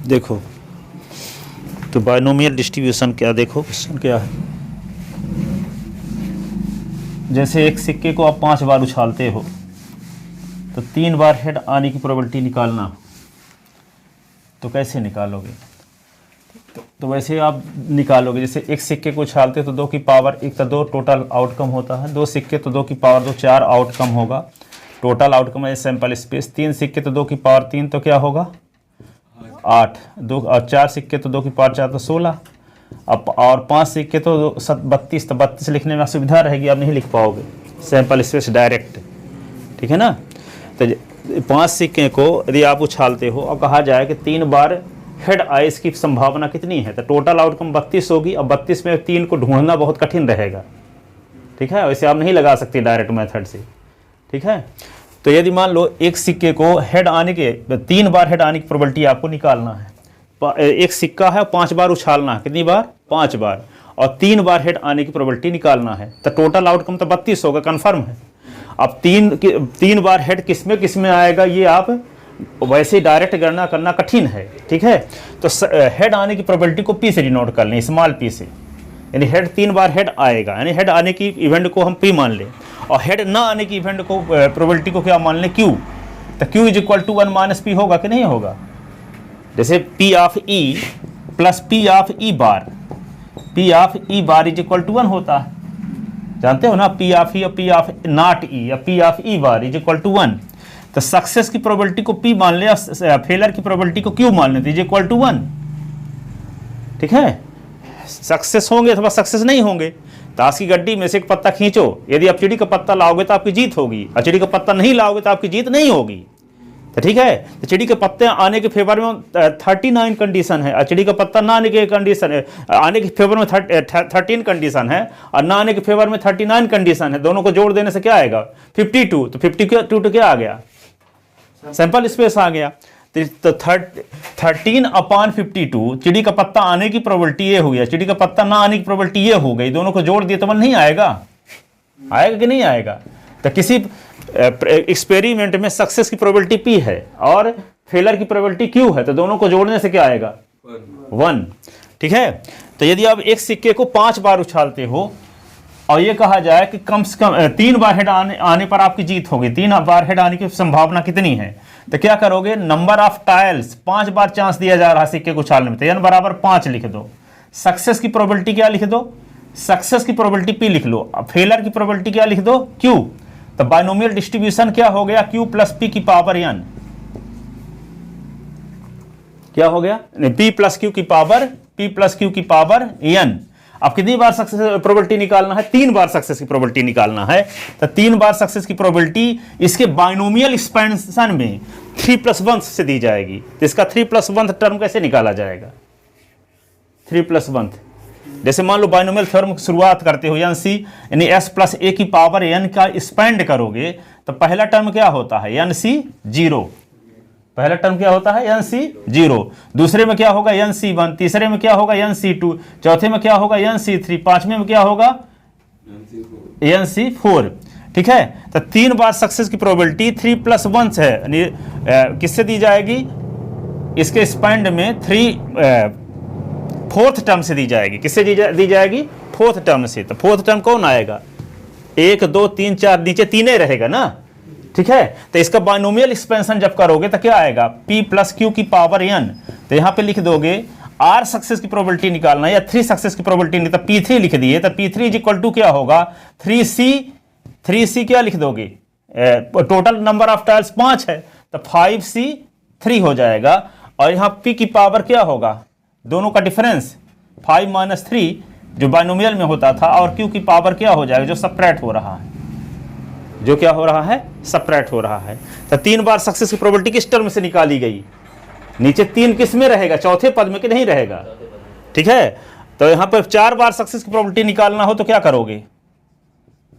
देखो तो binomial distribution क्या, देखो क्वेश्चन क्या है। जैसे एक सिक्के को आप 5 बार उछालते हो तो 3 बार हेड आने की प्रोबेबिलिटी निकालना, तो कैसे निकालोगे? तो वैसे आप निकालोगे, जैसे एक सिक्के को उछालते तो 2 की पावर 1 तो 2 टोटल आउटकम होता है, 2 सिक्के तो 2 की पावर 2 4 आउटकम होगा, टोटल आउटकम है सैंपल स्पेस। 3 सिक्के तो 2 की पावर 3 तो क्या होगा 8, 2 और 4 सिक्के तो 2 की पावर 4 तो 16, अब और 5 सिक्के तो 32, तो 32 लिखने में असुविधा रहेगी, आप नहीं लिख पाओगे सैंपल स्पेस डायरेक्ट, ठीक है ना। तो 5 सिक्के को यदि आप उछालते हो और कहा जाए कि 3 बार हेड आए, इसकी संभावना कितनी है, तो टोटल आउटकम 32 होगी। अब 32 में 3 को ढूंढना बहुत कठिन रहेगा, ठीक है, वैसे आप नहीं लगा सकते डायरेक्ट मेथड से, ठीक है। तो यदि मान लो एक सिक्के को हेड आने के 3 बार हेड आने की प्रोबेबिलिटी आपको निकालना है, एक सिक्का है 5 बार उछालना है, कितनी बार 5 बार, और 3 बार हेड आने की प्रोबेबिलिटी निकालना है, तो टोटल आउटकम तो 32 होगा, कन्फर्म है। अब 3 बार हेड किसमें आएगा, ये आप वैसे डायरेक्ट गणना करना कठिन है, ठीक है। तो हेड आने की प्रोबेबिलिटी को पी से डिनोट कर लें, स्मॉल पी से, यानी हेड 3 बार हेड आएगा, यानी हेड आने की इवेंट को हम पी मान लें, और हेड ना आने की इवेंट को प्रोबेबिलिटी को क्या मान लें क्यू। तो Q is equal to 1 minus P होगा कि नहीं होगा। जैसे P of E plus P of E bar, P of E bar is equal to 1 होता है, जानते हो ना, पी ऑफ ई और पी ऑफ नॉट ई या P of E bar is equal to 1। तो सक्सेस की प्रोबेबिलिटी को पी मान ले, फेलर की प्रोबेबिलिटी को क्यू मान लेते, इज इक्वल टू 1, ठीक है। सक्सेस होंगे अथवा सक्सेस नहीं होंगे, ताश की गड्डी में से एक पत्ता खींचो, यदि आप चिड़ी का पत्ता लाओगे तो आपकी जीत होगी, और चिड़ी का पत्ता नहीं लाओगे तो आपकी जीत नहीं होगी, तो ठीक है। तो चिड़ी के पत्ते आने के फेवर में 39 कंडीशन है, और चिड़ी का पत्ता ना आने के कंडीशन है, आने के फेवर में 13 कंडीशन है, और ना आने के फेवर में 39 कंडीशन है, दोनों को जोड़ देने से क्या आएगा 52। तो 52 तो क्या आ गया, सैंपल स्पेस आ गया। तो 13/52 चिड़ी का पत्ता आने की प्रोबेबिलिटी ये हो गया, चिड़ी का पत्ता ना आने की प्रोबेबिलिटी ये हो गई, दोनों को जोड़ दिए तो 1 नहीं आएगा, आएगा कि नहीं आएगा। तो किसी एक्सपेरिमेंट में सक्सेस की प्रोबेबिलिटी पी है और फेलर की प्रोबेबिलिटी क्यू है, तो दोनों को जोड़ने से क्या आएगा 1, ठीक है। तो यदि आप एक सिक्के को 5 बार उछालते हो और ये कहा जाए कि कम से कम 3 बार हेड आने पर आपकी जीत होगी, 3 बार हेड आने की संभावना कितनी है, तो क्या करोगे, number of tiles 5 bar chance दिया जा रहा है सिक्के को उछालने में, तो n बराबर 5 लिख दो। सक्सेस की प्रोबेबिलिटी क्या लिख दो, सक्सेस की प्रोबेबिलिटी पी लिख लो, अब फेलर की प्रोबेबिलिटी क्या लिख दो क्यू। तो बायनोमियल डिस्ट्रीब्यूशन क्या हो गया, क्यू प्लस पी की पावर n, क्या हो गया, p प्लस क्यू की पावर n। अब कितनी बार सक्सेस प्रोबेबिलिटी निकालना है, 3 बार सक्सेस की प्रोबेबिलिटी निकालना है, तो 3 बार सक्सेस की प्रोबेबिलिटी इसके बायनोमियल एक्सपेंशन में 3+1 से दी जाएगी। तो इसका 3+1 टर्म कैसे निकाला जाएगा, 3+1, जैसे मान लो बायनोमियल थ्योरम की शुरुआत करते हो, NC यानी s प्लस a की पावर n का एक्सपेंड करोगे, तो पहला टर्म क्या होता है NC 0, पहला टर्म क्या होता है NC 0, दूसरे में क्या होगा NC 1, तीसरे में क्या होगा NC 2, चौथे में क्या होगा NC 3, पांचवें में क्या होगा NC 4, ठीक है। तो 3 बार सक्सेस की प्रोबेबिलिटी 3+1 है, यानी किससे दी जाएगी, इसके स्पेंड में 4th टर्म से दी जाएगी, किससे दी जाएगी 4th टर्म से। तो 4th टर्म कौन आएगा, 1 2 3 4, नीचे 3 ही रहेगा ना, ठीक है। तो इसका बायनोमियल एक्सपेंशन जब करोगे तो क्या आएगा, p प्लस क्यू की पावर n। तो यहां पे लिख दोगे r सक्सेस की प्रोबेबिलिटी निकालना या 3 सक्सेस की प्रोबेबिलिटी नहीं, तो p3 लिख दिए, तो p3 इज इक्वल टू क्या होगा 3c क्या लिख दोगे, टोटल नंबर ऑफ टाइल्स 5 है, तो 5c3 हो जाएगा, और यहां p की पावर क्या होगा, दोनों का डिफरेंस 5 - 3 जो बायनोमियल में होता था, और q की पावर क्या हो जाएगा, जो सपरेट हो रहा है, जो क्या हो रहा है सपरेट हो रहा है। तो 3 बार सक्सेस की प्रोबेबिलिटी किस टर्म से निकाली गई, नीचे 3 किस में रहेगा, चौथे पद में कि नहीं रहेगा, ठीक है। तो यहां पर 4 बार सक्सेस की प्रोबेबिलिटी निकालना हो तो क्या करोगे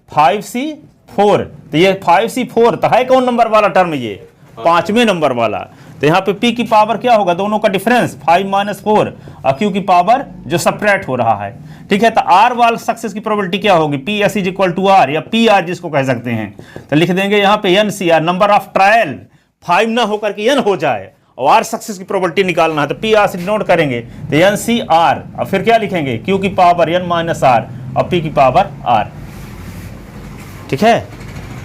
5c4, तो ये 5c4 तो है कौन नंबर वाला टर्म, ये 5वें नंबर वाला। तो यहाँ पे p की पावर क्या होगा, दोनों का डिफरेंस 5 - 4, और q की पावर जो सपरेट हो रहा है, ठीक है। तो r वाल सक्सेस की प्रोबेबिलिटी क्या होगी, PS is equal to r या PR जिसको कह सकते हैं। तो लिख देंगे यहाँ पे NCR, नंबर ऑफ ट्रायल 5 ना होकर के n हो जाए, और आर सक्सेस की प्रोबेबिलिटी निकालना है तो पी आर से डिनोट करेंगे तो एन सी आर, और फिर क्या लिखेंगे क्यू की पावर एन माइनस आर और पी की पावर आर। ठीक है,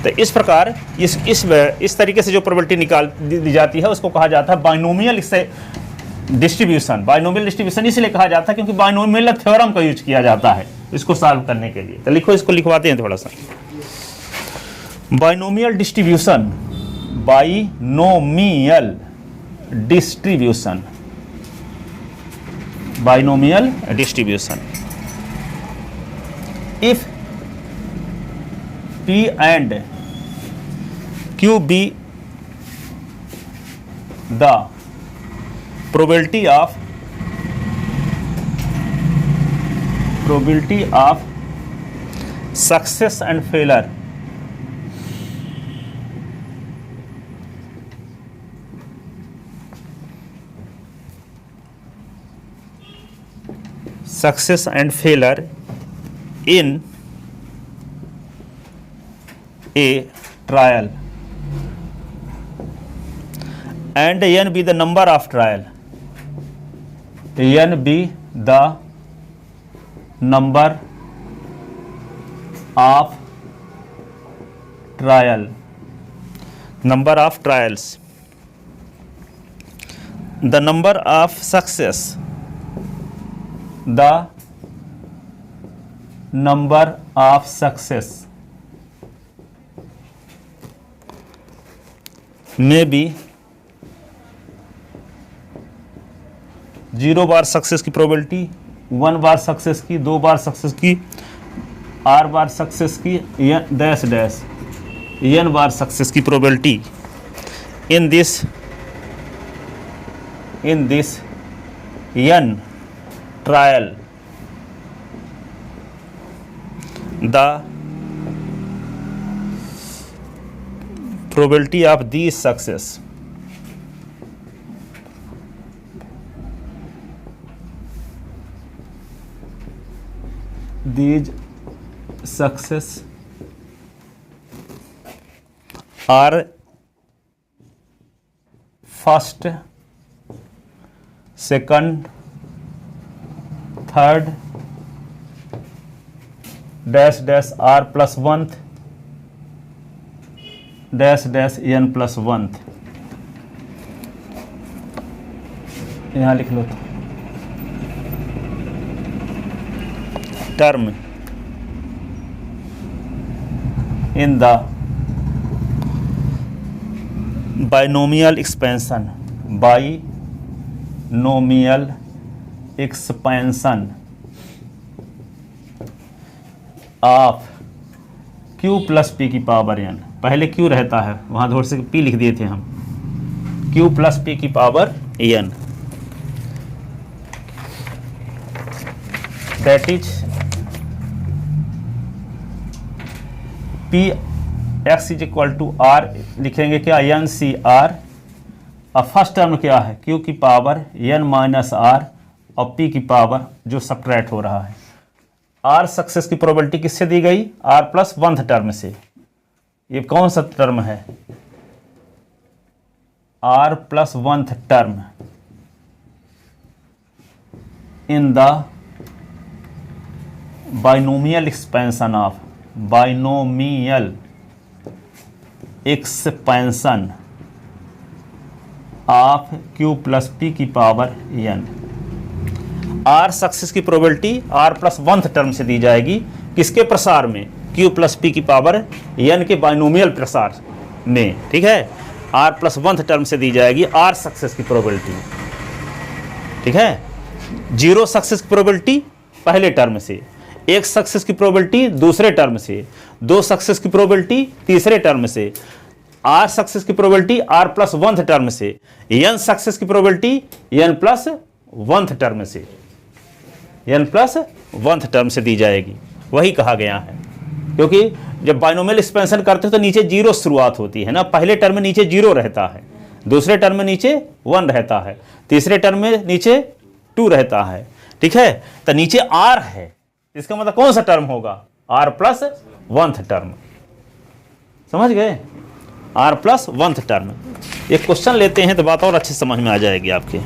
तो इस प्रकार इस तरीके से जो प्रोबेबिलिटी निकाल दी जाती है उसको कहा जाता है बाइनोमियल डिस्ट्रीब्यूशन। बाइनोमियल डिस्ट्रीब्यूशन इसलिए कहा जाता है क्योंकि बाइनोमियल थ्योरम का यूज किया जाता है इसको सॉल्व करने के लिए। तो लिखो, इसको लिखवाते हैं थोड़ा सा। Binomial distribution, binomial distribution, binomial distribution. If P and Q be the probability of success and failure in a trial and n be the number of trial, n be the number of trial, number of trials, the number of success, the number of success में भी 0 बार success की probability, 1 बार success की, 2 बार success की, r बार success की, dash dash n बार success की probability in this n trial the probability of these success are first, second, third, dash dash r plus 1th, dash dash n plus 1th। यहाँ लिख लो term in the binomial expansion, binomial expansion of q plus p की power n। पहले q रहता है, वहाँ थोड़े से p लिख दिए थे हम, q प्लस p की power n, that is p x is equal to r लिखेंगे क्या, n c r। अब फर्स्ट टर्म क्या है, q की पावर n माइनस r और p की पावर जो सब्ट्रैक्ट हो रहा है। r सक्सेस की प्रोबेबिलिटी किससे दी गई, r प्लस 1th टर्म से। ये कौन सा टर्म है, r plus 1th term in the binomial expansion of, binomial expansion of q plus p की पावर n। r सक्सेस की probability r plus 1th term से दी जाएगी, किसके प्रसार में, q प्लस p की पावर n के बाइनोमियल प्रसार में। ठीक है, r प्लस 1th टर्म से दी जाएगी r सक्सेस की प्रोबेबिलिटी। ठीक है, 0 सक्सेस की प्रोबेबिलिटी पहले टर्म से, 1 सक्सेस की प्रोबेबिलिटी दूसरे टर्म से, 2 सक्सेस की प्रोबेबिलिटी तीसरे टर्म से, r सक्सेस की probability r plus 1th term से, n सक्सेस की probability n plus 1th term से, n प्लस 1th टर्म से दी जाएगी। वही कहा गया है, क्योंकि जब बाइनोमियल एक्सपेंशन करते हो तो नीचे 0 शुरुआत होती है ना, पहले टर्म में नीचे 0 रहता है, दूसरे टर्म में नीचे 1 रहता है, तीसरे टर्म में नीचे 2 रहता है। ठीक है, तो नीचे r है, इसका मतलब कौन सा टर्म होगा, r प्लस 1th टर्म। समझ गए, r प्लस 1th टर्म। एक क्वेश्चन लेते हैं तो बात और अच्छे समझ में आ जाएगी आपके।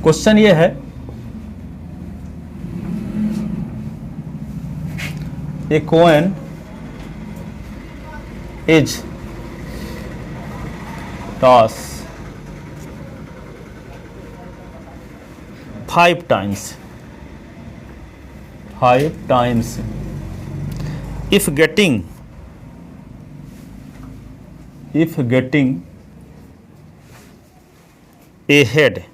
क्वेश्चन ये है, a coin is tossed 5 times. If getting a head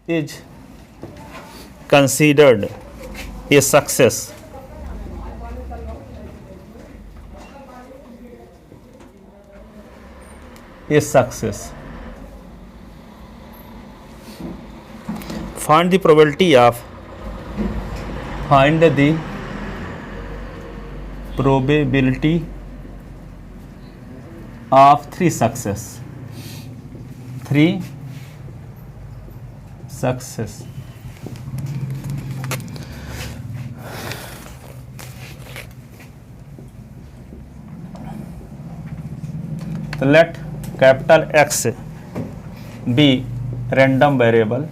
is considered a success. Find the probability of three success. So let capital X be random variable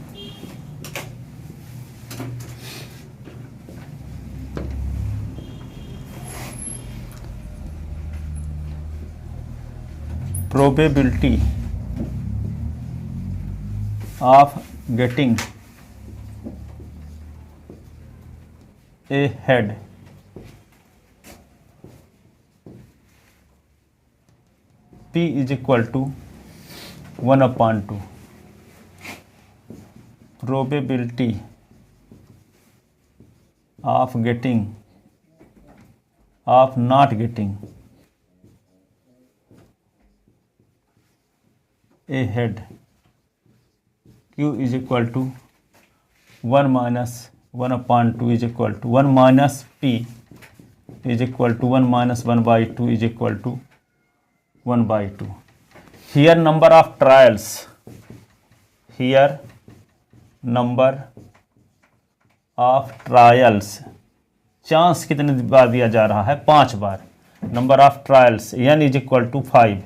probability of getting a head P is equal to 1/2. Probability of not getting a head Q is equal to 1 minus 1/2 is equal to 1 minus P is equal to 1 minus 1/2 is equal to 1/2. Here number of trials. Chance कितने बार दिया जा रहा है? 5 बार. Number of trials n is equal to 5.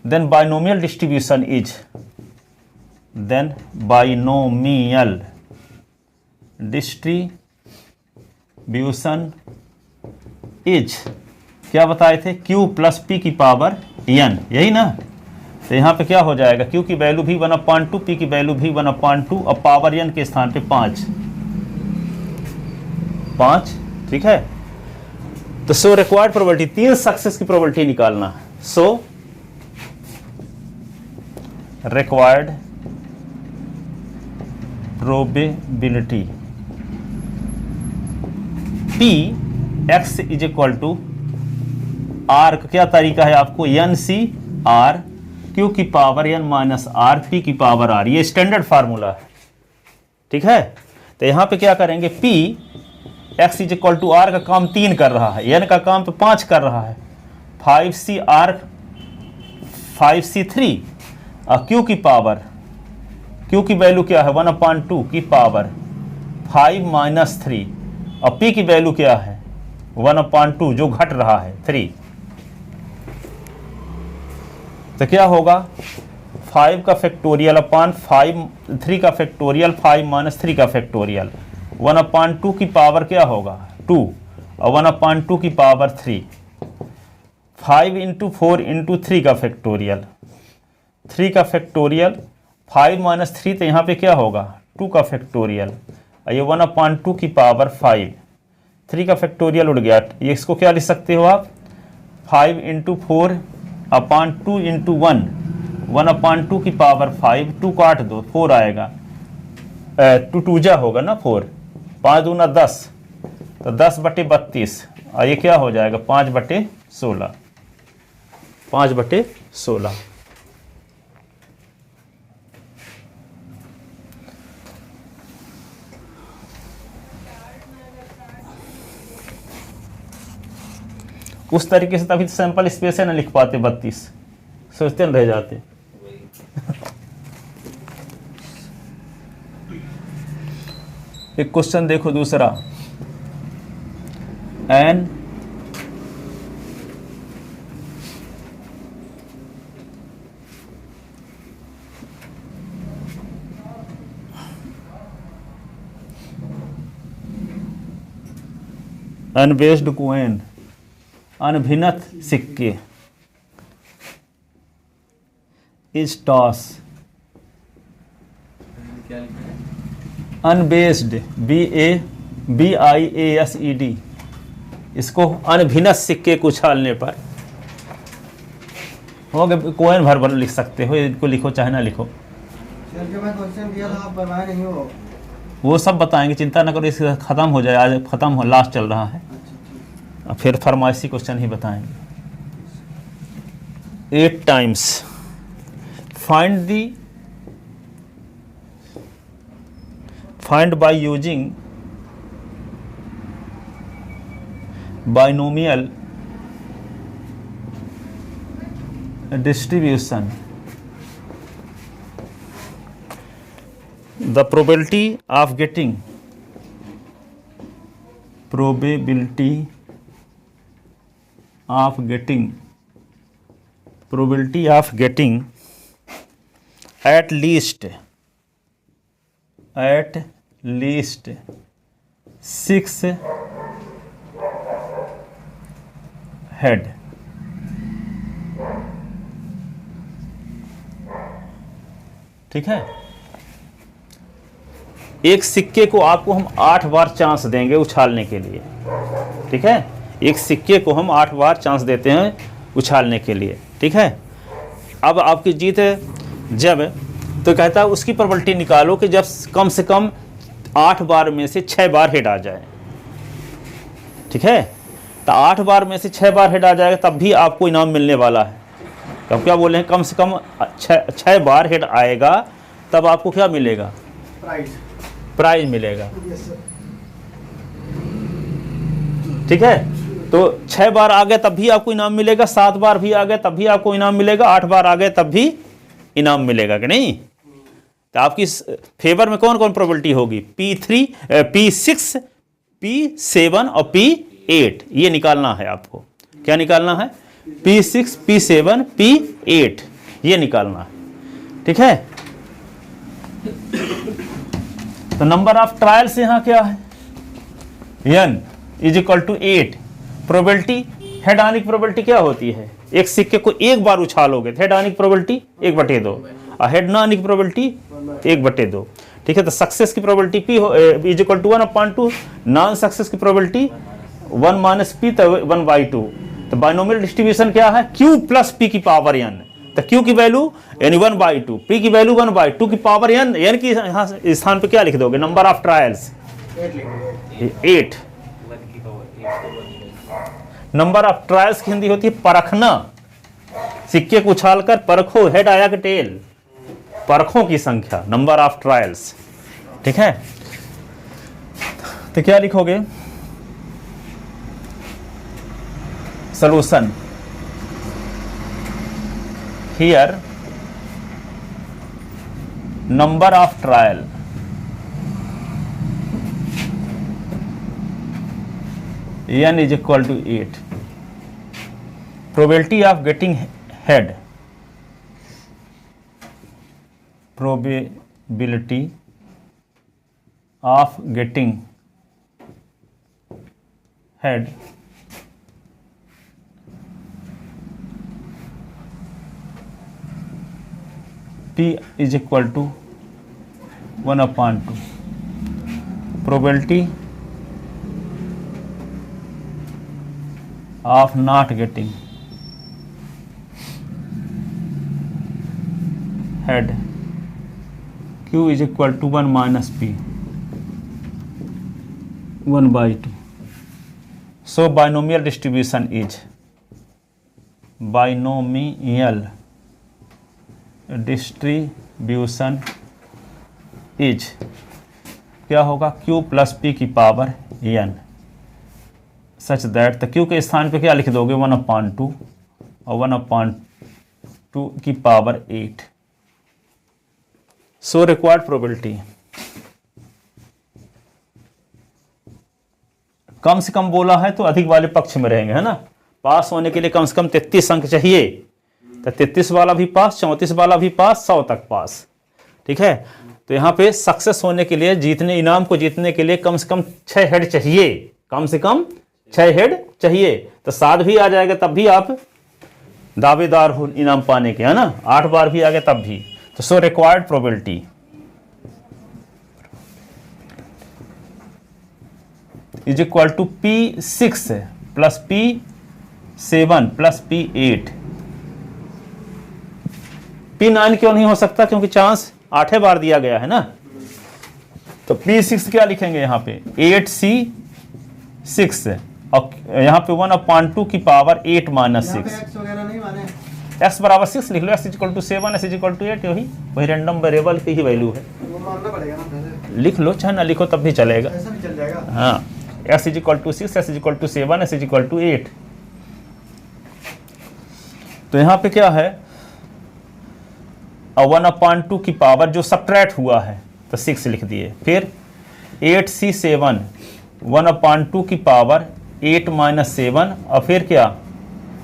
Then binomial distribution is क्या बताए थे? q प्लस p की पावर n, यही ना? तो यहाँ पे क्या हो जाएगा? q की वैल्यू भी 1/2, p की वैल्यू भी 1/2 और पावर n के स्थान पे 5, ठीक है? तो सो रिक्वायर्ड प्रोबेबिलिटी, 3 सक्सेस की प्रोबेबिलिटी निकालना है. So required probability p x is equal to r का क्या तरीका है आपको? n c r q की power n minus r p की पावर r, ये स्टैंडर्ड फार्मूला है, ठीक है? तो यहां पे क्या करेंगे? p x is equal to r का काम 3 कर रहा है, n का काम तो 5 कर रहा है. 5c3 और q की पावर, q की वैल्यू क्या है? 1/2 की पावर 5 माइनस 3 और p की वैल्यू क्या है? 1/2 जो घट रहा है 3. तो क्या होगा? 5 का फैक्टोरियल अपान 3 का फैक्टोरियल, 5 माइनस 3 का फैक्टोरियल, 1/2 की पावर क्या होगा? 2 और 1/2 की पावर 3. 5 इंटू 4 इंटू 3 का फैक्टोरियल, 3 का फैक्टोरियल, 5 माइनस 3 तो यहाँ पे क्या होगा? 2 का फैक्टोरियल और ये 1/2 की पावर 5. 3 का फैक्टोरियल उड़ गया, ये इसको क्या लिख सकते हो आप? 5 इंटू 4 अपान 2 इंटू 1, 1/2 की पावर 5, 2 काट दो 4 आएगा, 2 2 होगा ना 4, 5 दूना 10, तो 10/32 और ये क्या हो जाएगा? 5/16, 5/16. उस तरीके से तभी सैंपल स्पेस है ना लिख पाते 32, सोचते न रह जाते। एक क्वेश्चन देखो दूसरा, एन अनबेस्ड कोइन, अनभिन्नत सिक्के, इज टॉस, अनबेस्ड BASED, इसको अनभिन्नत सिक्के को उछालने पर हो गया। कोइन भर लिख सकते हो, इनको लिखो चाहे ना लिखो। सर जो मैं क्वेश्चन दिया था आप बनवाए नहीं हो। वो सब बताएंगे, चिंता न करो, इसका ख़त्म हो जाए, आज ख़त्म हो, लास्ट चल रहा है। अब फिर फरमाइशी क्वेश्चन ही बताएंगे। 8 times find by using binomial distribution the probability of getting at least 6 head, ठीक है। एक सिक्के को आपको हम 8 बार चांस देंगे उछालने के लिए, ठीक है। एक सिक्के को हम 8 बार चांस देते हैं उछालने के लिए, ठीक है। अब आपकी जीत है जब, तो कहता है उसकी प्रोबेबिलिटी निकालो कि जब कम से कम 8 बार में से 6 बार हेड आ जाए, ठीक है। तो 8 बार में से 6 बार हेड आ जाएगा तब भी आपको इनाम मिलने वाला है। कब क्या बोले हैं, कम से कम 6 बार हेड आएगा तब आपको क्या मिलेगा, प्राइज मिलेगा, ठीक है। तो 6 बार आ गए तब भी आपको इनाम मिलेगा, 7 बार भी आ गए तब भी आपको इनाम मिलेगा, 8 बार आ गए तब भी इनाम मिलेगा कि नहीं। तो आपकी फेवर में कौन कौन प्रोबेबिलिटी होगी, P3, P6, P7 और P8, ये निकालना है आपको। क्या निकालना है, P6, P7, P8, ये निकालना है, ठीक है। तो नंबर ऑफ ट्रायल्स यहां क्या है, n = 8। प्रोबेबिलिटी, हेड आने की प्रोबेबिलिटी क्या होती है, एक सिक्के को एक बार उछालोगे तो हेड आने की प्रोबेबिलिटी 1/2 और हेड ना आने की प्रोबेबिलिटी 1/2, ठीक है। तो सक्सेस की प्रोबेबिलिटी P = 1/2, नॉन सक्सेस की प्रोबेबिलिटी 1 - P, तो 1/2। तो बाइनोमियल डिस्ट्रीब्यूशन क्या है, Q + P की पावर n। तो Q की वैल्यू यानी 1/2, P की वैल्यू 1/2 की पावर n, n की यहाँ स्थान पे क्या लिख दोगे, number of trials 8। Number of trials की हिंदी होती है परखना, सिक्के को उछालकर परखो हेड आया कि टेल, परखों की संख्या, नंबर ऑफ ट्रायल्स, ठीक है। तो क्या लिखोगे, solution here number of trial n = 8, probability of getting head, probability of getting head P = 1/2, probability of not getting head, Q = 1 - P, 1/2. So binomial distribution is, binomial distribution is क्या होगा, Q + P की power n, such that. तो Q के स्थान पे क्या लिख दोगे, 1/2 और 1/2 टू की पावर 8। सो रिक्वायर्ड प्रोबेबिलिटी, कम से कम बोला है तो अधिक वाले पक्ष में रहेंगे, है ना। पास होने के लिए कम से कम 33 अंक चाहिए, तो 33 वाला भी पास, 34 वाला भी पास, 100 तक पास, ठीक है। तो यहाँ पे सक्सेस होने के लिए, जीतने, इनाम को जीतने के लिए कम से कम 6 हेड चाहिए, कम से कम 6 हेड चाहिए। तो 7 भी आ जाएगा तब भी आप दावेदार हो इनाम पाने के, है ना। 8 बार भी आ गए तब भी। तो so required probability is equal to P6 plus P7 plus P8। P9 क्यों नहीं हो सकता, क्योंकि चांस 8 बार दिया गया है ना। तो P6 क्या लिखेंगे यहाँ पे, 8C6, और यहाँ पे 1/2 की पावर 8 माइनस 6। एक्स वगैरह नहीं माने, x बराबर 6 लिख लो, x equal to 7, s equal to 8, वही रैंडम वेरिएबल की ही वैल्यू है। वो मानना पड़ेगा ना पहले, लिख लो, चाहे ना लिखो तब भी चलेगा। ऐसा भी चल जाएगा। हाँ, s equal to 6, s equal to 7, s equal to 8। तो यहाँ पे क्या है, 1/2 की पावर जो सब्ट्रैक्ट हुआ है तो 6 लिख दिए। फिर 8C7 1/2 की पावर 8 माइनस 7, और फिर क्या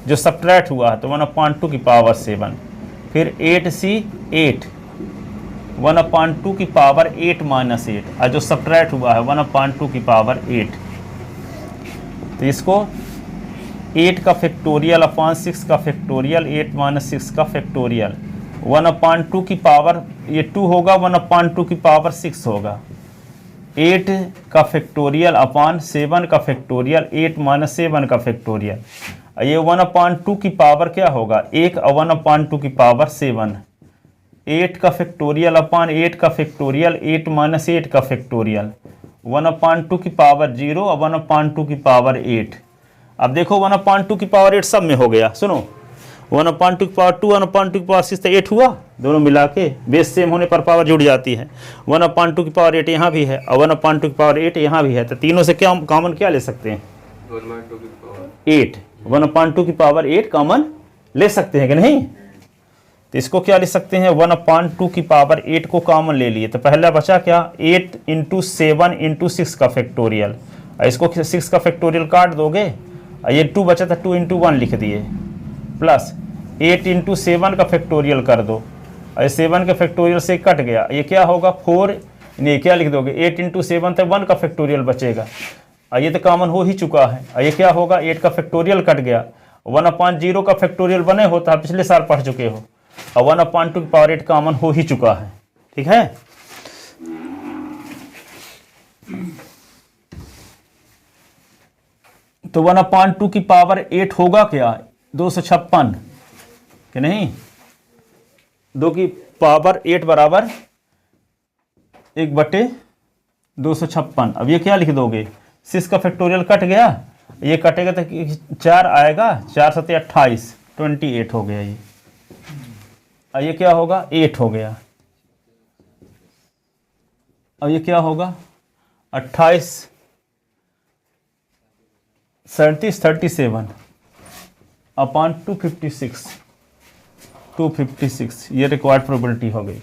जो सब्ट्रैक्ट हुआ है तो 1/2 की पावर 7। फिर 8C8 1/2 की पावर 8 माइनस 8, और जो सब्ट्रैक्ट हुआ है 1/2 की पावर 8। तो इसको 8 का फैक्टोरियल अपॉन 6 का फैक्टोरियल, 8 माइनस 6 का फैक्टोरियल, 1/2 की पावर, ये 2 होगा, 1/2 की पावर 6 होगा, 8 का फैक्टोरियल अपॉन 7 का फैक्टोरियल, 8 माइनस 7 का फैक्टोरियल। ये 1/2 की पावर क्या होगा, 1 और 1/2 की पावर 7, 8 का फैक्टोरियल अपॉन 8 का फैक्टोरियल, 8 माइनस 8 का फैक्टोरियल, 1/2 की पावर 0 और 1/2 की पावर 8। अब देखो 1/2 की पावर 8 सब में हो गया, सुनो, 1/2 की पावर 2, 1/2 की पावर 6 तो 8 हुआ, दोनों मिला के बेस सेम होने पर पावर जुड़ जाती है। 1/2 की पावर 8 यहाँ भी है और 1/2 की पावर 8 यहाँ भी है, तो तीनों से क्या कॉमन क्या ले सकते हैं, 8, 1/2 की पावर 8 कॉमन ले सकते हैं कि नहीं। तो इसको क्या ले सकते हैं, 1/2 की पावर 8 को कॉमन ले लिए, तो पहला बचा क्या, 8 × 7 × 6 का फैक्टोरियल, इसको 6 का फैक्टोरियल काट दोगे, ये 2 बचा था, 2 × 1 लिख दिए, प्लस 8 × 7 का फैक्टोरियल कर दो, और 7 के फैक्टोरियल से कट गया, ये क्या होगा 4, नहीं क्या लिख दोगे, 8 × 7 तो 1 का फैक्टोरियल बचेगा, और ये तो कॉमन हो ही चुका है, और ये क्या होगा 8 का फैक्टोरियल कट गया, 1/0 का फैक्टोरियल बने होता है, पिछले साल पढ़ चुके हो, और 1/2 की पावर 8 कॉमन हो ही चुका है, ठीक है। तो 1/2 की पावर 8 होगा क्या, 256 कि नहीं, 2 की पावर 8 बराबर 1/256। अब ये क्या लिख दोगे, 6 का फैक्टोरियल कट गया, ये कटेगा तो 4 आएगा, 4 7 28, 28 हो गया ये, और ये क्या होगा 8 हो गया, और ये क्या होगा 28 37 37 अपॉन 256, ये रिक्वायर्ड प्रोबेबिलिटी हो गई।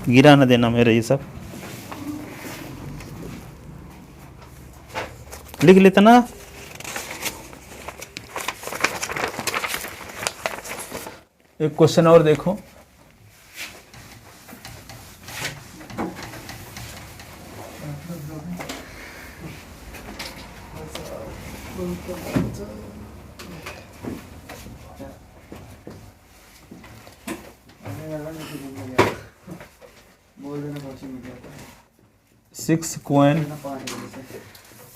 गिरा न देना मेरे, ये सब लिख लेते ना। एक क्वेश्चन और देखो, बोल देना कोचिंग में क्या 6 coin 5 बजे से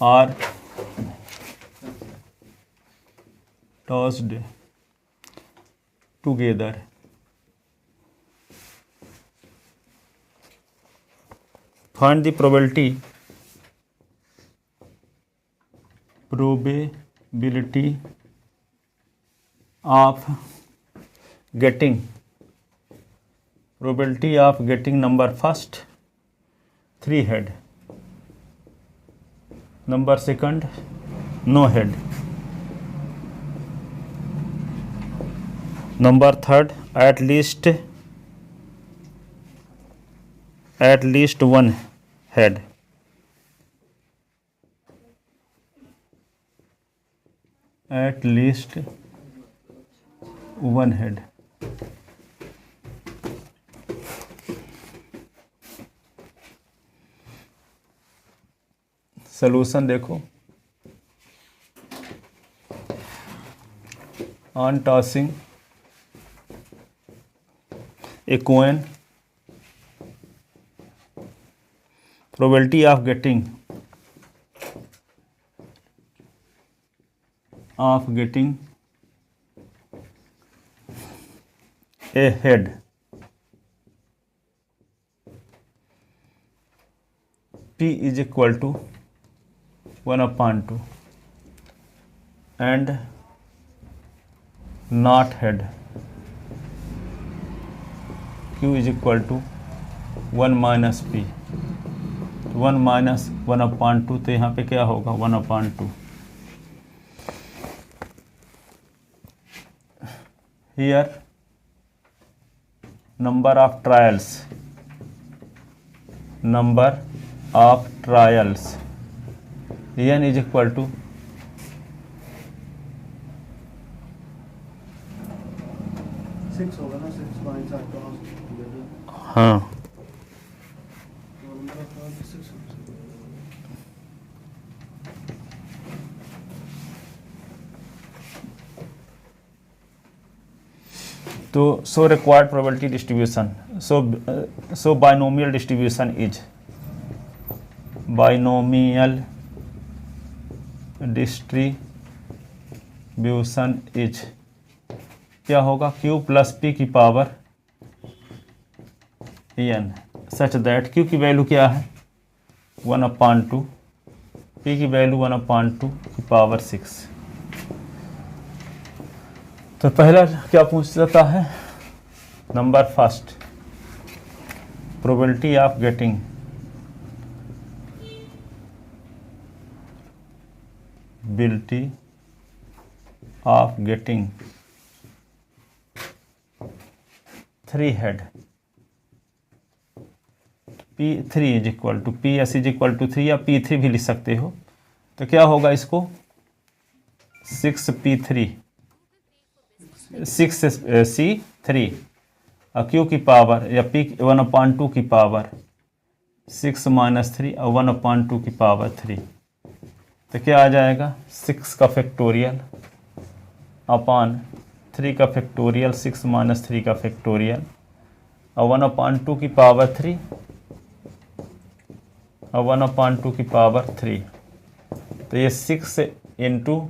are tossed together. Find the probability of getting number first 3 head, number second no head, number third at least 1 head, at least 1 head. Solution देखो, on tossing a coin, probability of getting a head P is equal to 1/2 and not head Q is equal to 1 minus P, 1 minus 1/2, तो यहाँ पे क्या होगा 1/2। Here number of trials n is equal to six होगा ना, 6 minus 8 का हाँ तो so required probability distribution, so binomial distribution is, binomial distribution is क्या होगा Q प्लस P की power n such that Q की वैल्यू क्या है 1/2, P की वैल्यू 1/2 की पावर 6। तो पहला क्या पूछ जाता है, number first probability of getting बिलिटी of getting 3 head P3 is equal to PS is equal to 3 या P3 भी लिख सकते हो। तो क्या होगा इसको 6C3 और Q की पावर या P 1/2 की पावर 6 माइनस 3 और 1/2 की पावर 3, तो क्या आ जाएगा 6 का फैक्टोरियल अपॉन 3 का फैक्टोरियल, 6 माइनस 3 का फैक्टोरियल और 1/2 की पावर 3 और 1/2 की पावर 3। तो ये 6 इंटू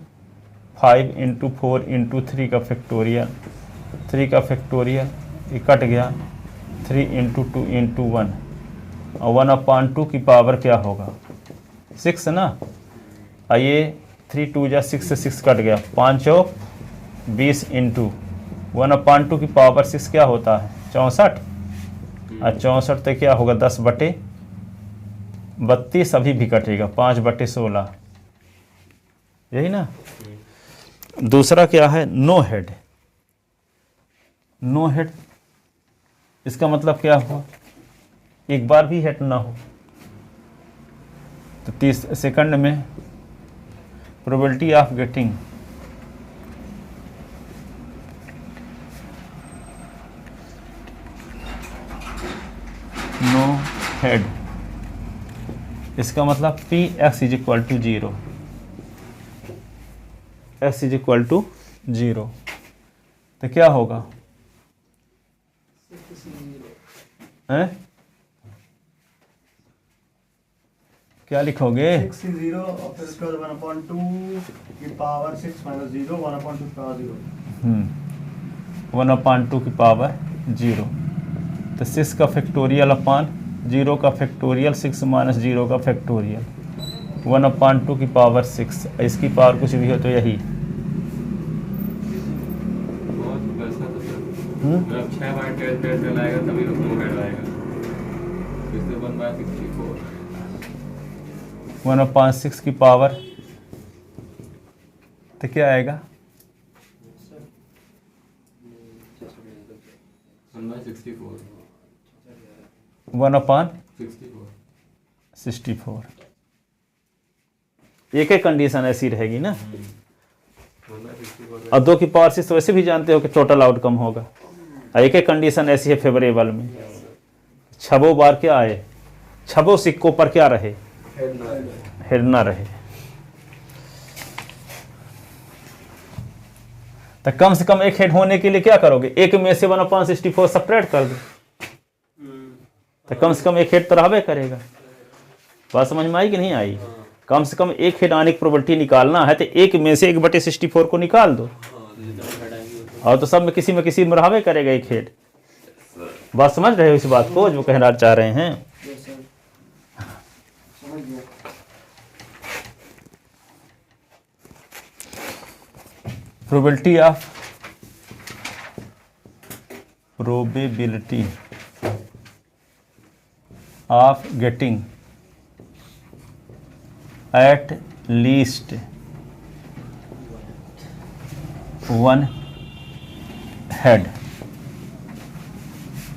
5 इंटू 4 इंटू 3 का फैक्टोरियल, 3 का फैक्टोरियल ये कट गया, 3 इंटू 2 इंटू 1 और 1/2 की पावर क्या होगा 6 ना, और ये 3 2 जा 6 से 6 कट गया, 5 और 20 इंटू 1/2 की पावर 6 क्या होता है 64, और 64 तो क्या होगा 10/32, अभी भी कटेगा 5/16, यही ना। दूसरा क्या है नो हेड, नो हेड इसका मतलब क्या हुआ एक बार भी हेड ना हो। तो 30 सेकंड में probability of getting no head, इसका मतलब Px is equal to 0, x is equal to 0, तो क्या होगा हैं? क्या लिखोगे 6 और फिर उसके बाद 1/2 की पावर 6 माइनस 0, 1/2 की पावर 0। 1/2 की पावर 0, तो 6 का फैक्टोरियल अपान 0 का फैक्टोरियल, 6 माइनस 0 का फैक्टोरियल, 1/2 की पावर 6, इसकी पावर कुछ भी हो तो यही। जब 6 बार टेस्ट आएगा तभी तो नो हेड आएगा, इससे 1/6 की पावर, तो क्या आएगा? 1/64। एक एक कंडीशन ऐसी रहेगी ना। और 2 की पावर 6 तो वैसे भी जानते हो कि टोटल आउटकम होगा। एक एक कंडीशन ऐसी है फेवरेबल में। छबो बार क्या आए, छबो सिक्कों पर क्या रहे, हेड ना रहे। तो कम से कम एक हेड होने के लिए क्या करोगे? एक में से 1/64 सेपरेट कर दो, तो कम से कम एक हेड तो रहबे करेगा। बात समझ में आई कि नहीं आई? कम से कम एक हेड आने की प्रोबेबिलिटी निकालना है तो एक में से 1/64 को निकाल दो, और तो सब में किसी में रहबे करेगा एक हेड। बात समझ रहे हो इस बात को जो कहना चाह रहे हैं? Probability of getting at least one head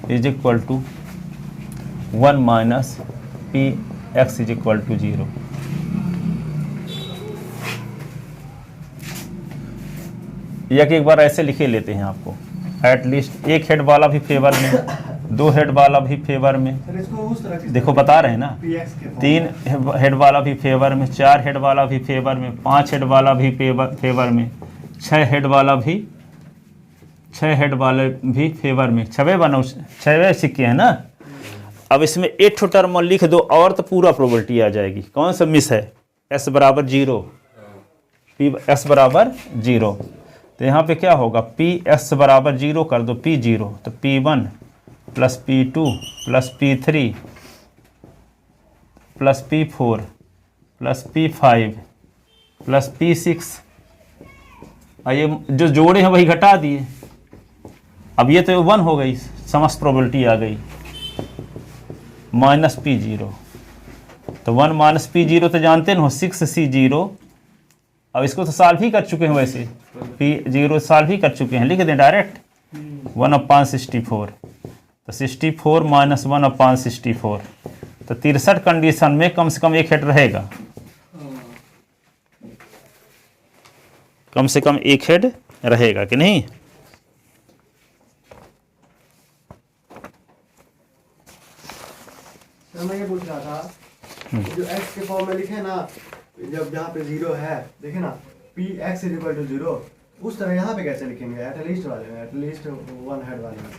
is equal to 1 minus px is equal to 0। एक बार ऐसे लिखे लेते हैं आपको, एटलीस्ट एक हेड वाला भी फेवर में, 2 हेड वाला भी फेवर में, देखो बता रहे हैं ना, 3 हेड वाला भी फेवर में, 4 हेड वाला भी फेवर में, 5 हेड वाला भी फेवर में, 6 हेड वाले भी फेवर में। 6 सिक्के हैं ना। अब इसमें एक टर्म लिख दो और तो पूरा प्रोबेबिलिटी आ जाएगी। कौन सा मिस है? S बराबर 0, PS बराबर 0। तो यहाँ पे क्या होगा? PS बराबर 0 कर दो, P0 तो P1 plus P2 plus P3 plus P4 plus P5 plus P6। ये जो जोड़े हैं वही घटा दिए। अब ये तो 1 हो गई, समस्त प्रोबेबिलिटी आ गई, माइनस P0। तो 1 माइनस P0 तो जानते हो 6C0। अब इसको तो सॉल्व ही कर चुके हैं, वैसे P0 सॉल्व ही कर चुके हैं, लिख दें डायरेक्ट 1/64। तो 64 माइनस 1/64, तो 63 कंडीशन में कम से कम एक हेड रहेगा। कम से कम एक हेड रहेगा कि नहीं? मैं ये पूछ रहा था, जो x के फॉर्म में लिखे ना, जब जहाँ पे 0 है, देखे ना, px इज इक्वल टू 0, उस तरह यहाँ पे कैसे लिखेंगे? एटलीस्ट वाले में, एटलीस्ट 1 हेड वाले में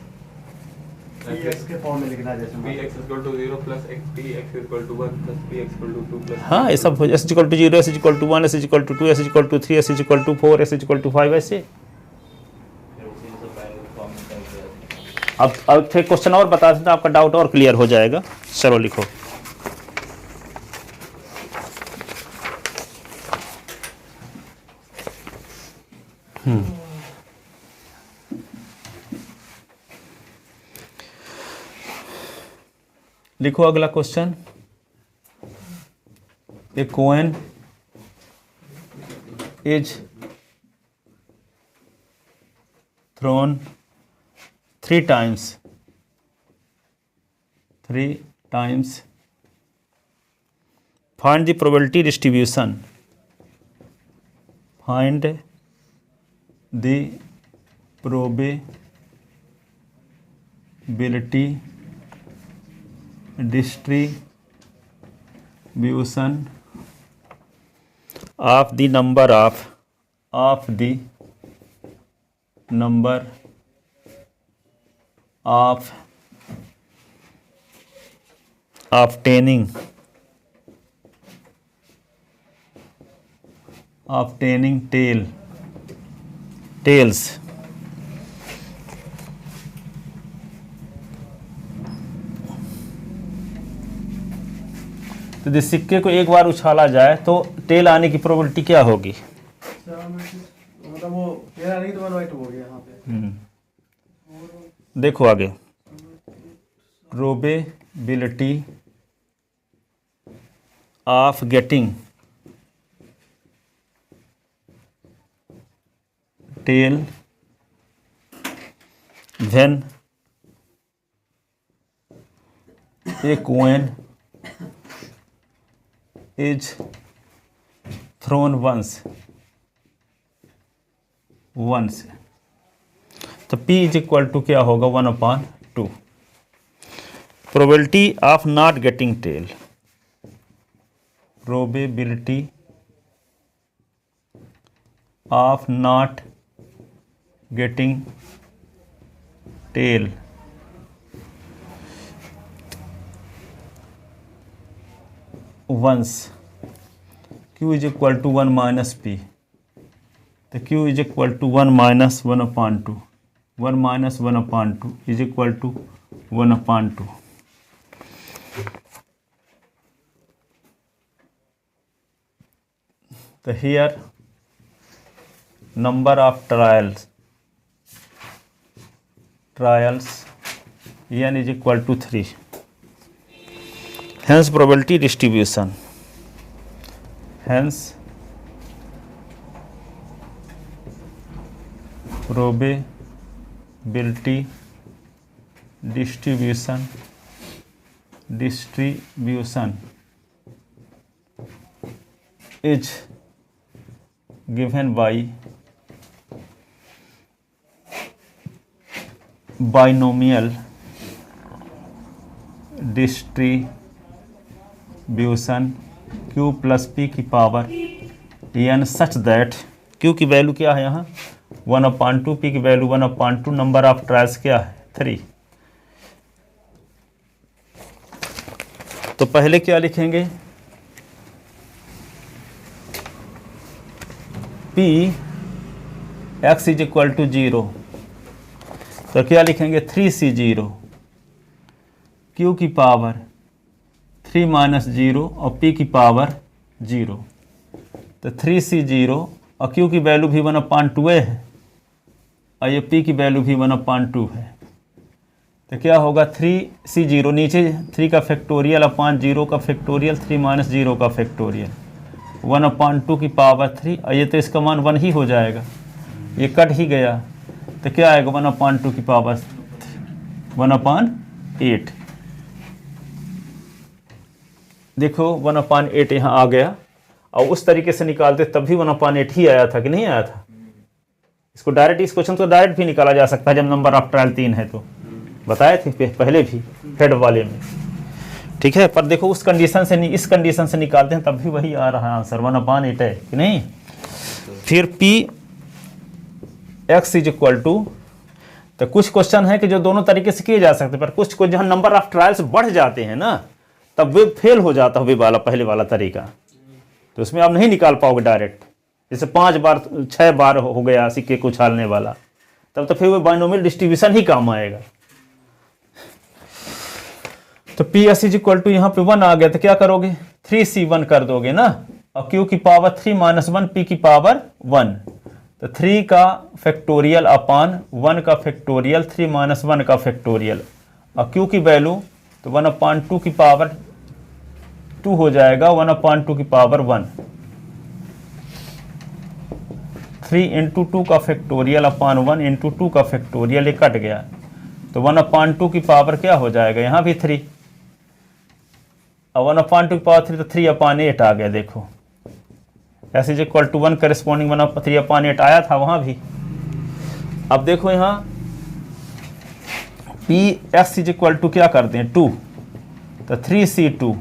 px के फॉर्म में लिखना, जैसे px equal to 0 plus px equal to 1 plus px equal to 2 plus, हाँ ये सब s equal to 0, s equal to 1, s equal to 2, s equal to 3, s equal to 4, s equal to 5, ऐसे। अब फिर question और बता देते, आपका डाउट और क्लियर हो जाएगा। चलो लिखो। लिखो अगला question. A coin is throne 3 times find the probability distribution, find the probability distribution of the number of obtaining tails। तो जिस सिक्के को एक बार उछाला जाए तो टेल आने की प्रोबेबिलिटी क्या होगी? मतलब वो तेरा नहीं तो 1/2 हो गया यहाँ पे। देखो आगे, probability of getting tail when a coin is thrown once तो P इज इक्वल टू क्या होगा 1/2 probability of not getting tail probability of not getting tail once Q is equal to 1 minus P तो Q is equal to 1 minus 1/2 1 minus 1/2 is equal to 1/2 तो here number of trials n is equal to 3 hence probability distribution probability distribution is given by binomial distribution Q plus P की power n such that Q की value क्या है यहाँ 1/2 P की value 1/2 number of trials क्या है 3 तो पहले क्या लिखेंगे P x is equal to 0 तो क्या लिखेंगे 3C0 Q की पावर 3 माइनस 0 और P की पावर 0 तो 3C0 और Q की वैल्यू भी 1/2 है और ये P की वैल्यू भी 1/2 है तो क्या होगा 3C0 नीचे 3 का फैक्टोरियल अपान 0 का फैक्टोरियल 3 माइनस 0 का फैक्टोरियल 1/2 की पावर 3 और ये तो इसका मान 1 ही हो जाएगा ये कट ही गया तो क्या आएगा 1/2 की पावर 1/8 देखो 1/8 यहाँ आ गया और उस तरीके से निकालते तब भी 1/8 ही आया था कि नहीं आया था इसको डायरेक्ट इस क्वेश्चन को डायरेक्ट भी निकाला जा सकता है जब नंबर ऑफ ट्रायल 3 है तो बताए थे पहले भी हेड वाले में ठीक है पर देखो उस कंडीशन से नहीं इस कंडीशन से निकालते हैं तब भी वही आ रहा है आंसर 1/8 है कि नहीं फिर P x is equal to तो कुछ क्वेश्चन है कि जो दोनों तरीके से किए जा सकते हैं पर कुछ जहाँ नंबर ऑफ ट्रायल्स बढ़ जाते हैं ना तब वे फेल हो जाता है वाला पहले वाला तरीका तो उसमें आप नहीं निकाल पाओगे डायरेक्ट जैसे 5 बार 6 बार हो गया सिक्के को उछालने वाला तब तो फिर वो बाइनोमियल डिस्ट्रीब्यूशन ही काम आएगा तो P S is equal to यहाँ पे 1 आ गया तो क्या करोगे 3C1 कर दोगे ना और Q की पावर 3 माइनस 1 P की पावर 1 तो 3 का फैक्टोरियल अपान 1 का फैक्टोरियल 3 माइनस 1 का फैक्टोरियल और Q की वैल्यू तो 1/2 की पावर 2 हो जाएगा 1/2 की पावर 1 3 इंटू 2 का फैक्टोरियल अपान 1 इंटू 2 का फैक्टोरियल ये कट गया तो 1/2 की पावर क्या हो जाएगा यहाँ भी 3 और 1/2 की पावर 3 तो 3/8 आ गया देखो S is equal to 1 corresponding 3/8 आया था वहाँ भी अब देखो यहाँ P X is equal to क्या करते हैं 2 तो 3C2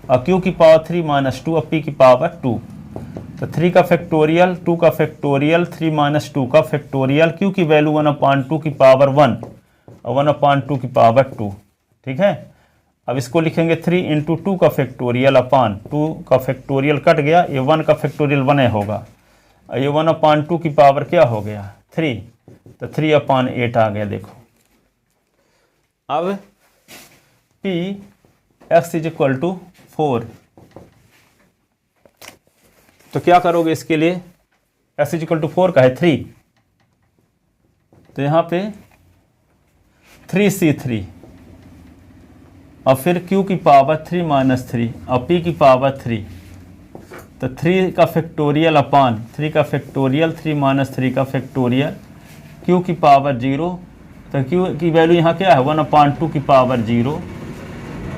और Q की पावर 3 माइनस 2 और P की पावर 2 तो 3 का फैक्टोरियल 2 का फैक्टोरियल 3 माइनस 2 का फैक्टोरियल Q की वैल्यू 1/2 की पावर 1 और 1/2 की पावर 2 ठीक है अब इसको लिखेंगे 3 इंटू 2 का फैक्टोरियल अपान 2 का फैक्टोरियल कट गया ये 1 का फैक्टोरियल 1 होगा और ये 1/2 की पावर क्या हो गया 3 तो 3/8 आ गया देखो अब P x is equal to 4 तो क्या करोगे इसके लिए x इज इक्वल टू 4 का है 3 तो यहाँ पे 3C3 और फिर q की पावर 3 माइनस 3 और p की पावर 3, तो 3 का फैक्टोरियल अपान 3 का फैक्टोरियल 3 माइनस 3 का फैक्टोरियल q की पावर 0, तो q की वैल्यू यहाँ क्या है 1/2 की पावर 0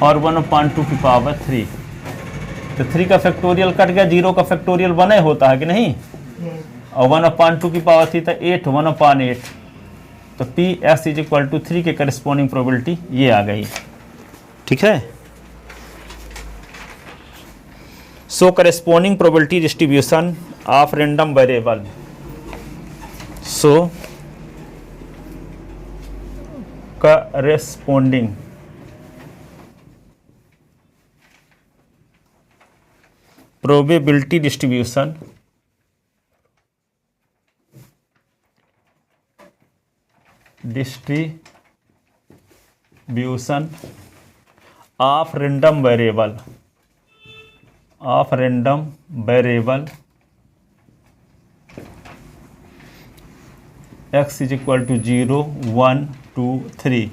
और 1/2 की पावर 3। तो 3 का फैक्टोरियल कट गया, 0 का फैक्टोरियल 1 होता है कि नहीं, और 1/2 की पावर 3 तो 8 1/8। तो P X is equal to 3 के करस्पॉन्डिंग प्रोबेबिलिटी ये आ गई। ठीक है, so corresponding probability distribution of random variable, so corresponding probability distribution of random variable x is equal to 0 1 2 3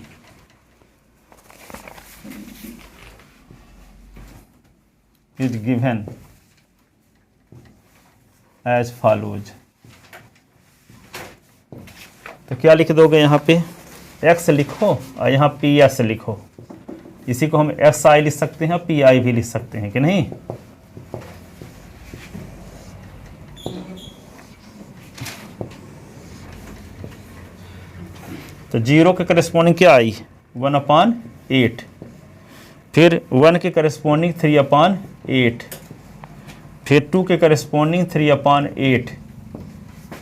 is given as follows। तो क्या लिख दोगे यहाँ पे, x लिखो और यहाँ पी एस लिखो। इसी को हम एस आई लिख सकते हैं, पी आई भी लिख सकते हैं कि नहीं। तो 0 के करस्पॉन्डिंग क्या आई 1/8, फिर 1 के करस्पॉन्डिंग 3/8, फिर 2 के करस्पॉन्डिंग 3/8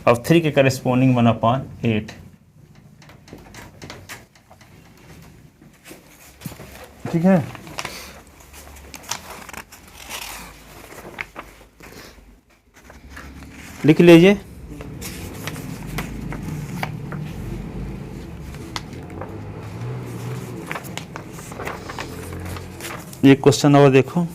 और 3 के करस्पॉन्डिंग 1/8। ठीक है, लिख लीजिए। ये क्वेश्चन और देखो,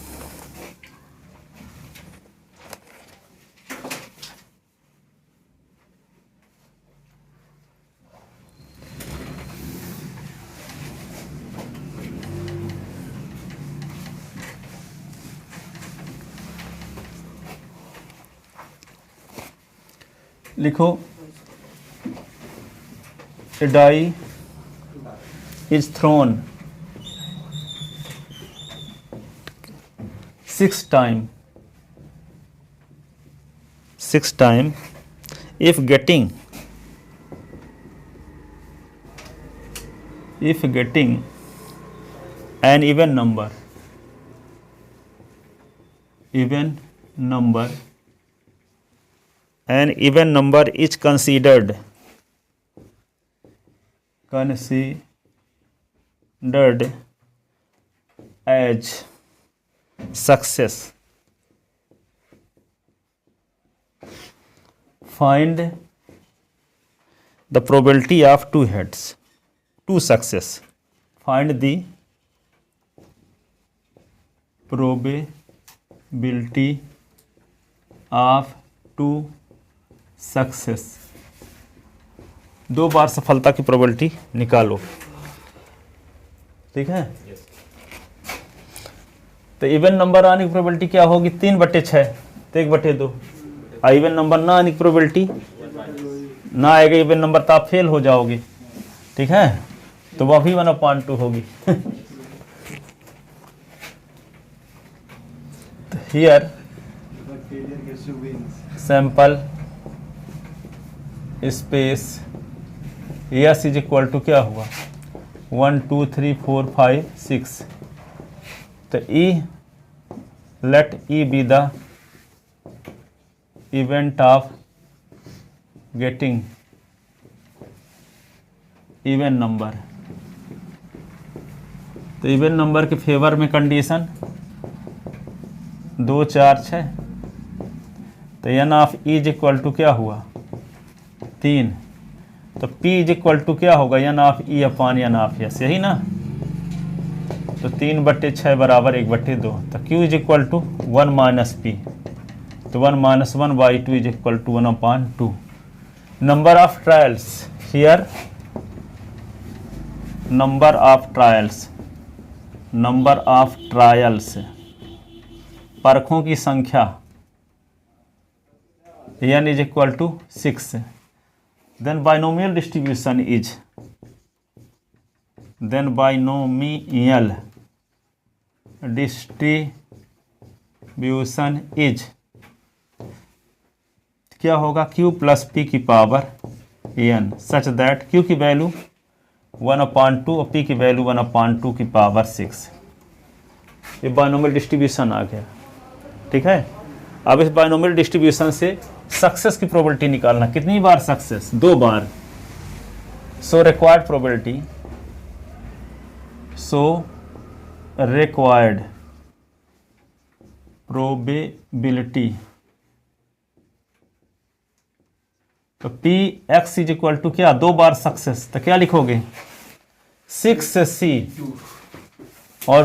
लिखो a die is thrown 6 times if getting an even number is considered as success. Find the probability of two success. Find the probability of two success. 2 बार सफलता की प्रोबेबिलिटी निकालो। ठीक है, तो इवन नंबर आने की प्रोबेबिलिटी क्या होगी 3/6, तो 1/2। इवन नंबर ना आने की प्रोबेबिलिटी ना आएगा इवन नंबर तो आप फेल हो जाओगे। ठीक है, तो वह भी 1/2 होगी। तो here sample space S is equal to क्या हुआ 1 2 3 4 5 6। तो E let E be the event of getting even number. तो इवन नंबर के फेवर में कंडीशन 2 4 6। तो N of E is equal to क्या हुआ 3। तो P इज इक्वल टू क्या होगा n of E upon n of S, यही ना। तो 3/6 बराबर 1/2। तो Q is equal to 1 minus P, तो 1 minus 1/2 is equal to 1/2। Number of trials here, number of trials number of trials, परखों की संख्या, n is equal to 6, then binomial distribution is, then binomial distribution is क्या होगा, q plus p की power n such that q की value 1/2 और p की value 1/2 की पावर 6। ये बाइनोमियल डिस्ट्रीब्यूशन आ गया, ठीक है। अब इस बाइनोमियल डिस्ट्रीब्यूशन से सक्सेस की प्रोबेबिलिटी निकालना, कितनी बार सक्सेस, 2 बार। So required probability, so required probability, तो P X is equal to क्या, 2 बार सक्सेस, तो क्या लिखोगे 6c और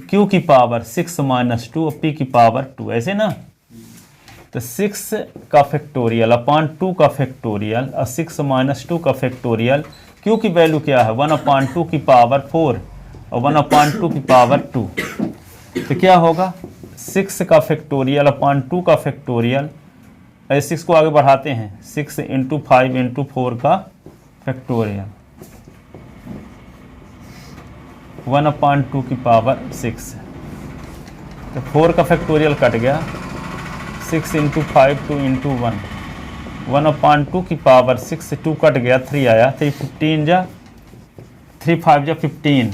q की पावर 6 माइनस 2 और p की पावर 2, ऐसे ना। तो 6 का फैक्टोरियल अपॉन 2 का फैक्टोरियल और 6 माइनस 2 का फैक्टोरियल, q की वैल्यू क्या है 1/2 की पावर 4 और 1/2 की पावर 2, तो क्या होगा 6 का फैक्टोरियल अपॉन 2 का फैक्टोरियल, 6 को आगे बढ़ाते हैं 6 इंटू 5 इंटू 4 का फैक्टोरियल 1/2 की पावर 6, तो 4 का फैक्टोरियल कट गया, 6 इंटू 5 2 इंटू 1, 1/2 की पावर 6, 2 कट गया 3 आया, 3 15 जा 3 5 जा 15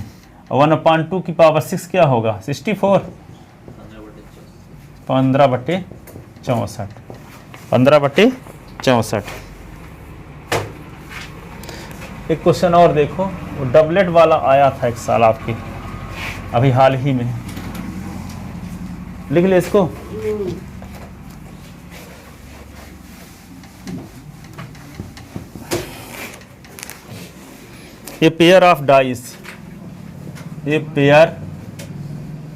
और 1/2 की पावर 6 क्या होगा 64, 15/64, 15/64। एक क्वेश्चन और देखो, वो डबलेट वाला आया था एक साल आपके, अभी हाल ही में, लिख ले इसको। A pair of dice, a pair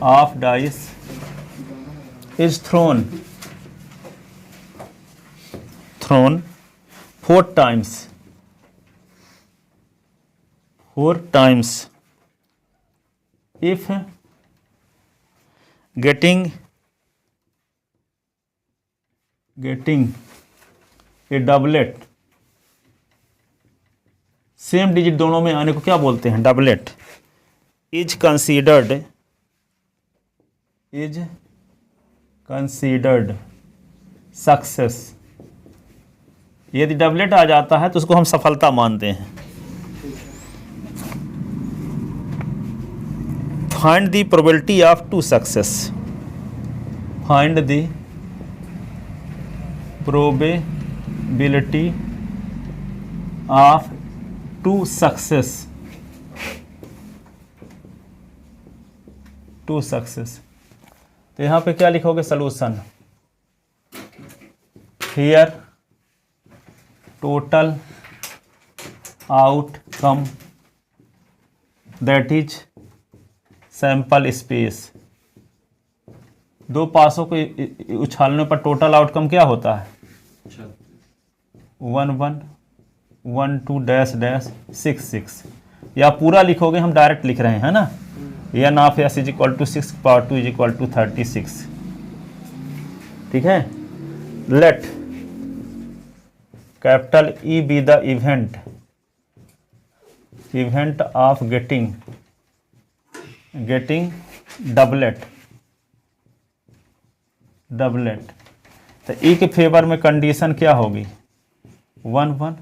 of dice is throne 4 times, 4 times if getting a doublet, same digit दोनों में आने को क्या बोलते हैं, डबलेट, इज कंसीडर्ड सक्सेस। यदि डबलेट आ जाता है तो उसको हम सफलता मानते हैं। Find the probability of 2 success, find the probability of 2 success, 2 success. तो यहाँ पे क्या लिखोगे solution, here total outcome that is sample space. 2 पासों को उछालने पर टोटल आउटकम क्या होता है 1 1 1 2 डैश डैश 6 6, या पूरा लिखोगे, हम डायरेक्ट लिख रहे हैं ना, N of S is equal to 6 power 2 is equal to 36, ठीक है। Let capital E be the event of getting doublet. तो ई के फेवर में कंडीशन क्या होगी 1 1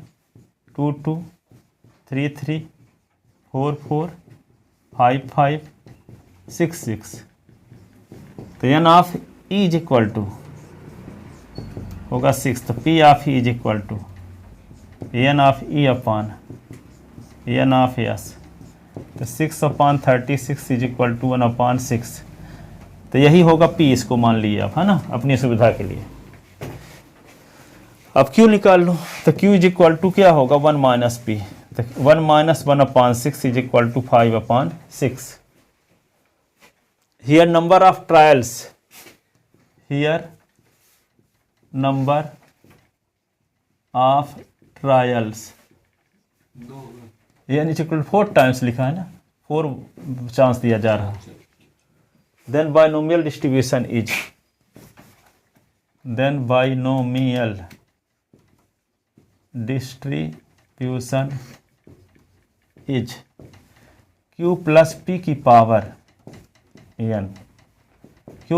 2 2 3 3 4 4 5 5 6 6। तो N of E is equal to होगा 6, तो P of E is equal to N of E upon N of S, तो 6/36 is equal to 1/6। तो यही होगा पी, इसको मान लिए आप, है ना, अपनी सुविधा के लिए। अब क्यू निकाल लो, तो क्यू इज इक्वल टू क्या होगा 1 माइनस पी, तो 1 minus 1/6 is equal to 5/6। Here number of trials, here number of trials, यानी इक्वल 4 टाइम्स लिखा है ना, 4 चांस दिया जा रहा है। then binomial distribution is q plus p की पावर n। q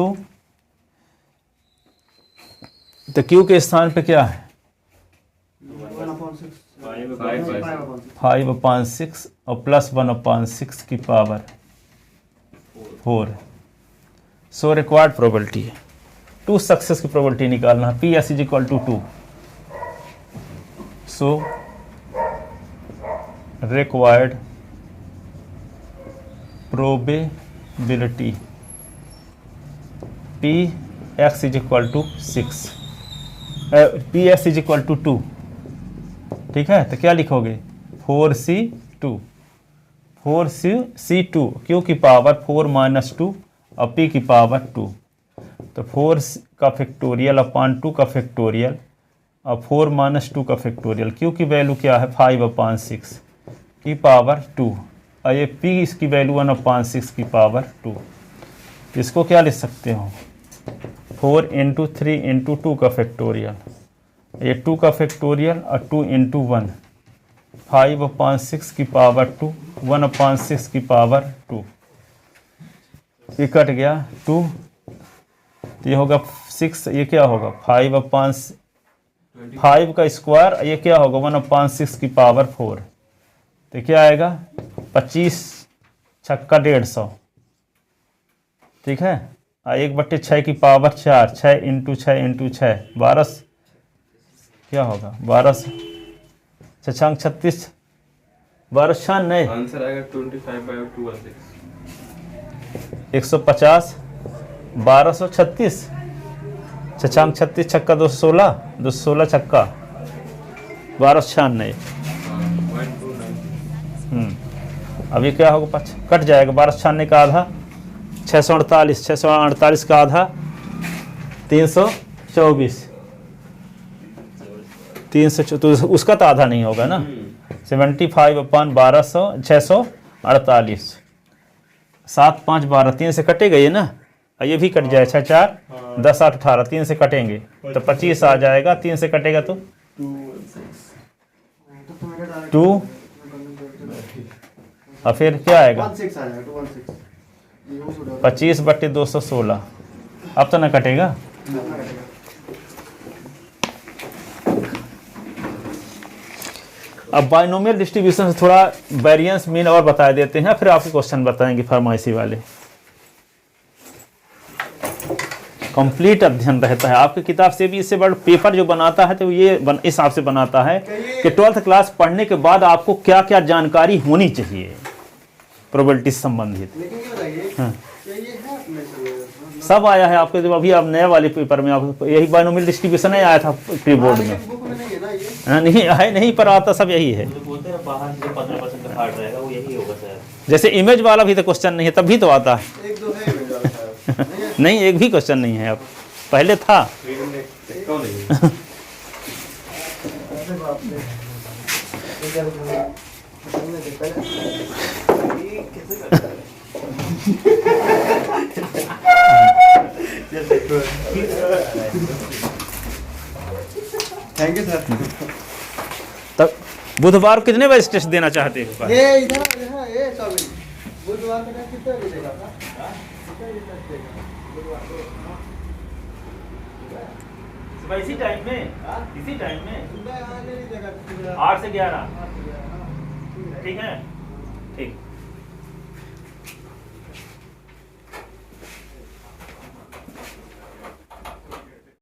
तो q के स्थान पे क्या है 5/6 और प्लस 1/6 की पावर 4। सो रिक्वायर्ड प्रोबेबिलिटी है 2 सक्सेस की प्रोबेबिलिटी निकालना है। P S is equal to 2। So required probability P X is equal to 6, P X is equal to 2। ठीक है, तो क्या लिखोगे 4c2, 4c2 क्यू की पावर 4 माइनस 2 और p की पावर 2। तो 4 का फैक्टोरियल अपान 2 का फैक्टोरियल और 4 माइनस 2 का फैक्टोरियल। क्यू की वैल्यू क्या है 5/6 की पावर 2 और ये p इसकी वैल्यू 1/6 की पावर 2। इसको क्या लिख सकते हो 4 × 3 × 2 का फैक्टोरियल, ये 2 का फैक्टोरियल और 2 × 1, 5/6 की पावर 2, 1/6 की पावर 2। ये कट गया 2, तो ये होगा 6, ये क्या होगा 5 का स्क्वायर, ये क्या होगा 1/6 की पावर 4। तो क्या आएगा 25 छक्का 150। ठीक है, 1/6 की पावर 4, 6 × 6 × 6 12, क्या होगा 12 6 36 12 96 आंसर आएगा 25/216। 150 1236 6 36 छक्का 216, 216 छक्का 1296। अब ये क्या होगा कट जाएगा 1296 का आधा 648, 648 का आधा 324, 300, तो उसका तो आधा नहीं होगा ना 75/1200 648। 7 5 12 3 से कटेगा ये ना, ये भी कट जाए 6 4 10 8 18 3 से कटेंगे तो 25 आ जाएगा। 3 से कटेगा तो 2 और फिर क्या आएगा 25/216। अब तो ना कटेगा। अब बाइनोमियल डिस्ट्रीब्यूशन से थोड़ा वेरिएंस मीन और बता देते हैं, फिर आपको क्वेश्चन बताएंगे फरमाइशी वाले। कंप्लीट अध्ययन रहता है आपकी किताब से भी, इससे बड़ा पेपर जो बनाता है तो ये इस हिसाब से बनाता है कि 12th क्लास पढ़ने के बाद आपको क्या क्या जानकारी होनी चाहिए प्रोबेबिलिटी से संबंधित। हाँ। सब आया है आपके, जो अभी आप नए वाले पेपर में आप यही बाइनोमियल डिस्ट्रीब्यूशन ही आया था प्री बोर्ड में। नहीं आए नहीं, पर आता सब यही है। जैसे इमेज वाला भी तो क्वेश्चन नहीं है, तब भी तो आता है। नहीं, एक भी क्वेश्चन नहीं है, अब पहले था। Thank you sir. तब बुधवार को कितने बजे टेस्ट देना चाहते हो? ये इधर ये सॉरी बुधवार को कितना बजे देगा था? इसी टाइम में 8 से 11। ठीक है, ठीक।